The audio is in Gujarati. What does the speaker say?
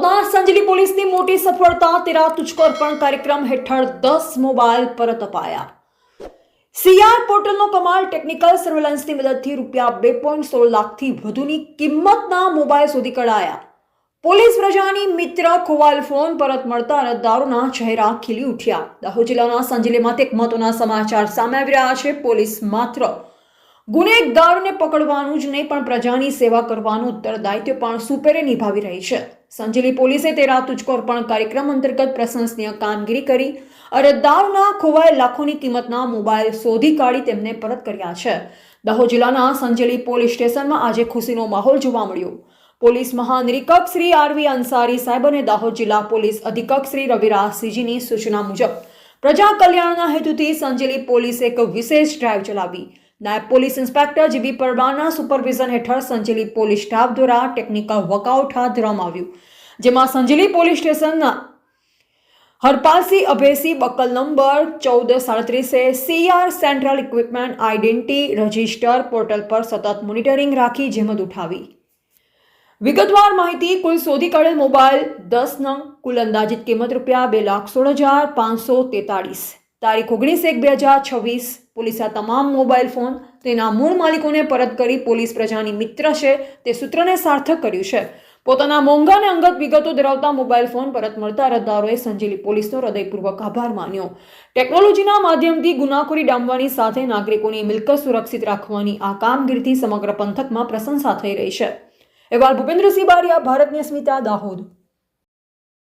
દાહોદના સંજલી પોલીસની મોટી સફળતા 13 તુજકો અર્પણ કાર્યક્રમ હેઠળ 10 મોબાઈલ પરત અપાયા। સીઆર પોર્ટલનો કમાલ ટેકનિકલ સર્વેલન્સની મદદથી રૂપિયા 2.16 લાખથી વધુની કિંમતના મોબાઈલ શોધી કઢાયા। પોલીસ પ્રજાની મિત્ર ખોવાયેલ ફોન પરત મળતા અરજદારોના ચહેરા ખીલી ઉઠ્યા। દાહોદ જિલ્લાના સંજલીમાંથી એક મહત્વના સમાચાર સામે આવી રહ્યા છે। પોલીસ માત્ર ગુનેગારોને પકડવાનું જ નહીં પણ પ્રજાની સેવા કરવાનું ઉત્તરદાયિત્વ પણ સુપેરે નિભાવી રહી છે। સંજલી પોલીસે 13 તુજકો અર્પણ કાર્યક્રમ અંતર્ગત પ્રશંસનીય કામગીરી કરી અરજદારોના ખોવાયેલ લાખોની કિંમતના મોબાઈલ શોધી કાઢી તેમને પરત કર્યા છે। દાહોદ જિલ્લાના સંજલી પોલીસ સ્ટેશનમાં આજે ખુશીનો માહોલ જોવા મળ્યો। પોલીસ મહાનિરીક્ષક શ્રી આરવી અંસારી સાહેબ અને દાહોદ જિલ્લા પોલીસ અધિક્ષક શ્રી રવિરાજસિંહજીની સૂચના મુજબ પ્રજા કલ્યાણના હેતુથી સંજલી પોલીસે એક વિશેષ ડ્રાઈવ ચલાવી। નાયબ પોલીસ ઇન્સ્પેક્ટર જીબી પરમારના સુપરવિઝન હેઠળ સંજલી પોલીસ સ્ટાફ દ્વારા ટેકનિકલ વર્કઆઉટ હાથ ધરવામાં આવ્યું, જેમાં સંજલી પોલીસ સ્ટેશનના Harpalsinh Abhaysinh buckle number 1437 CR central equipment identity register portal પર સતત મોનિટરિંગ રાખી જહેમત ઉઠાવી। વિગતવાર માહિતી કુલ શોધી કાઢેલ મોબાઈલ 10 નંગ, કુલ અંદાજિત કિંમત રૂપિયા 2,16,543। તારીખ 19/1/2026 પોલીસે આ તમામ મોબાઈલ ફોન તેના મૂળ માલિકોને પરત કરી પોલીસ પ્રજાની મિત્ર છે તે સૂત્રને સાર્થક કર્યું છે। પોતાના મોંઘા અને અંગત વિગતો ધરાવતા મોબાઈલ ફોન પરત મળતા અરજદારોએ સંજલી પોલીસનો હૃદયપૂર્વક આભાર માન્યો। ટેકનોલોજીના માધ્યમથી ગુનાખોરી ડામવાની સાથે નાગરિકોની મિલકત સુરક્ષિત રાખવાની આ કામગીરીથી સમગ્ર પંથકમાં પ્રશંસા થઈ રહી છે। અહેવાલ ભૂપેન્દ્રસિંહ બારિયા, ભારતની અસ્મિતા, દાહોદ।